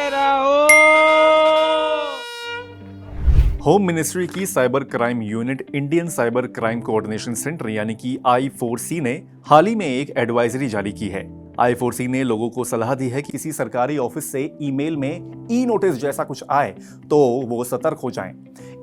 रहो। Home ministry की cyber crime unit Indian cyber crime coordination centre यानी कि I4C ने हाल ही में एक एडवाइजरी जारी की है। I4C ने लोगों को सलाह दी है कि किसी सरकारी ऑफिस से ईमेल में ई नोटिस जैसा कुछ आए तो वो सतर्क हो जाएं।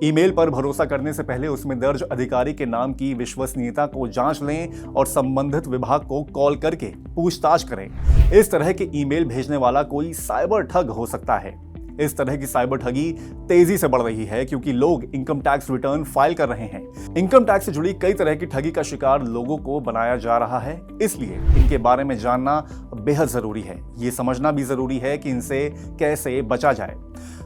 ईमेल पर भरोसा करने से पहले उसमें दर्ज अधिकारी के नाम की विश्वसनीयता को जांच लें और संबंधित विभाग को कॉल करके पूछताछ करें। इस तरह के ईमेल भेजने वाला कोई साइबर ठग हो सकता है। इस तरह की साइबर ठगी तेजी से बढ़ रही है क्योंकि लोग इनकम टैक्स रिटर्न फाइल कर रहे हैं। इनकम टैक्स से जुड़ी कई तरह की ठगी का शिकार लोगों को बनाया जा रहा है, इसलिए इनके बारे में जानना बेहद जरूरी है। ये समझना भी जरूरी है कि इनसे कैसे बचा जाए।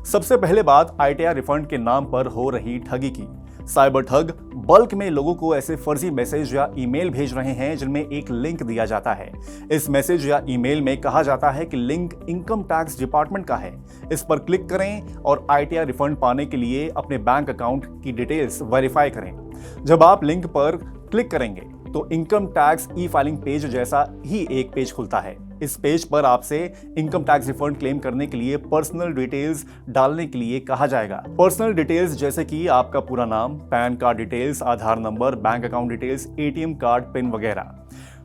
सबसे पहले बात ITR रिफंड के नाम पर हो रही ठगी की। साइबर ठग बल्क में लोगों को ऐसे फर्जी मैसेज या ईमेल भेज रहे हैं जिनमें एक लिंक दिया जाता है। इस मैसेज या ईमेल में कहा जाता है कि लिंक इनकम टैक्स डिपार्टमेंट का है, इस पर क्लिक करें और ITR रिफंड पाने के लिए अपने बैंक अकाउंट की डिटेल्स वेरीफाई करें। जब आप लिंक पर क्लिक करेंगे तो income tax e filing page जैसा ही एक पेज खुलता है। इस पेज पर आपसे इनकम टैक्स रिफंड क्लेम करने के लिए पर्सनल डिटेल्स डालने के लिए कहा जाएगा। पर्सनल डिटेल्स जैसे कि आपका पूरा नाम, PAN card details, Aadhaar number, bank account details, ATM card pin वगैरह।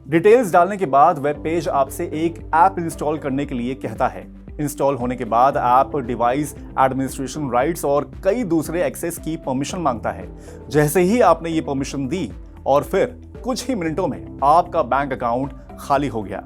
डिटेल्स डालने के बाद वेब पेज आपसे एक ऐप इंस्टॉल करने के लिए कहता है। इंस्टॉल होने के बाद ऐप डिवाइस एडमिनिस्ट्रेशन राइट्स और कई दूसरे एक्सेस की परमिशन मांगता है। जैसे ही आपने ये परमिशन दी और फिर कुछ ही मिनटों में आपका बैंक अकाउंट खाली हो गया।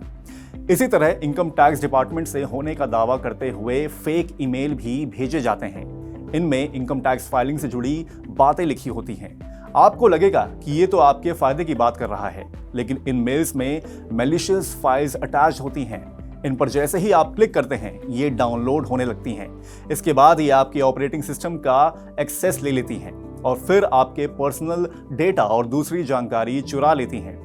इसी तरह इनकम टैक्स डिपार्टमेंट से होने का दावा करते हुए फेक ईमेल भी भेजे जाते हैं। इनमें इनकम टैक्स फाइलिंग से जुड़ी बातें लिखी होती हैं। आपको लगेगा कि ये तो आपके फायदे की बात कर रहा है, लेकिन इन मेल्स में मैलिशियस फाइल्स अटैच होती हैं। इन पर जैसे ही आप क्लिक करते हैं ये डाउनलोड होने लगती हैं। इसके बाद ये आपके ऑपरेटिंग सिस्टम का एक्सेस ले लेती हैं और फिर आपके पर्सनल डेटा और दूसरी जानकारी चुरा लेती हैं।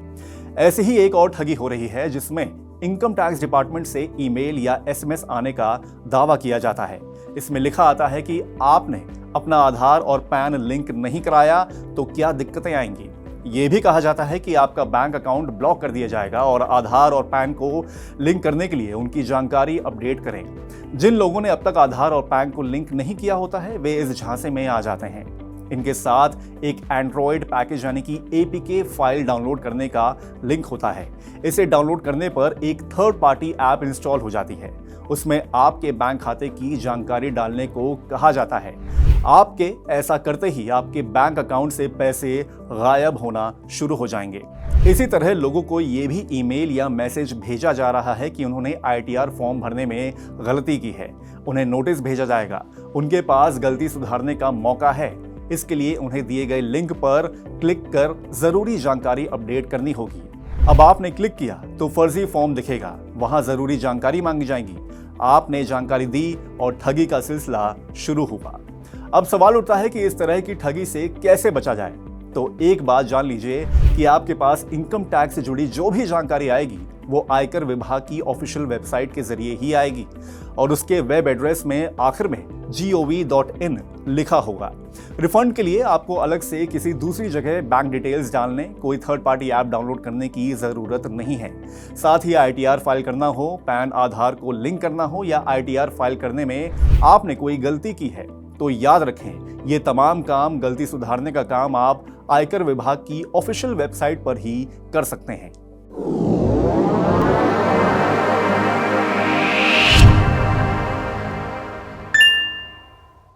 ऐसी ही एक और ठगी हो रही है जिसमें इनकम टैक्स डिपार्टमेंट से ईमेल या SMS आने का दावा किया जाता है। इसमें लिखा आता है कि आपने अपना आधार और पैन लिंक नहीं कराया तो क्या दिक्कतें आएंगी। ये भी कहा जाता है कि आपका बैंक अकाउंट ब्लॉक कर दिया जाएगा और आधार और पैन को लिंक करने के लिए उनकी जानकारी अपडेट करें। जिन लोगों ने अब तक आधार और पैन को लिंक नहीं किया होता है वे इस झांसे में आ जाते हैं। इनके साथ एक एंड्रॉयड पैकेज यानी कि APK फाइल डाउनलोड करने का लिंक होता है। इसे डाउनलोड करने पर एक थर्ड पार्टी ऐप इंस्टॉल हो जाती है। उसमें आपके बैंक खाते की जानकारी डालने को कहा जाता है। आपके ऐसा करते ही आपके बैंक अकाउंट से पैसे गायब होना शुरू हो जाएंगे। इसी तरह लोगों को ये भी ईमेल या मैसेज भेजा जा रहा है कि उन्होंने ITR फॉर्म भरने में गलती की है। उन्हें नोटिस भेजा जाएगा। उनके पास गलती सुधारने का मौका है। इसके लिए उन्हें दिए गए लिंक पर क्लिक कर जरूरी जानकारी अपडेट करनी होगी। अब आपने क्लिक किया तो फर्जी फॉर्म दिखेगा। वहां जरूरी जानकारी मांगी जाएगी। आपने जानकारी दी और ठगी का सिलसिला शुरू हुआ। अब सवाल उठता है कि इस तरह की ठगी से कैसे बचा जाए। तो एक बात जान लीजिए कि आपके पास इनकम टैक्स से जुड़ी जो भी जानकारी आएगी वो आयकर विभाग की ऑफिशियल वेबसाइट के जरिए ही आएगी और उसके वेब एड्रेस में आखिर में gov.in लिखा होगा। रिफंड के लिए आपको अलग से किसी दूसरी जगह बैंक डिटेल्स डालने, कोई थर्ड पार्टी ऐप डाउनलोड करने की जरूरत नहीं है। साथ ही ITR फाइल करना हो, पैन आधार को लिंक करना हो या ITR फाइल करने में आपने कोई गलती की है तो याद रखें ये तमाम काम, गलती सुधारने का काम आप आयकर विभाग की ऑफिशियल वेबसाइट पर ही कर सकते हैं।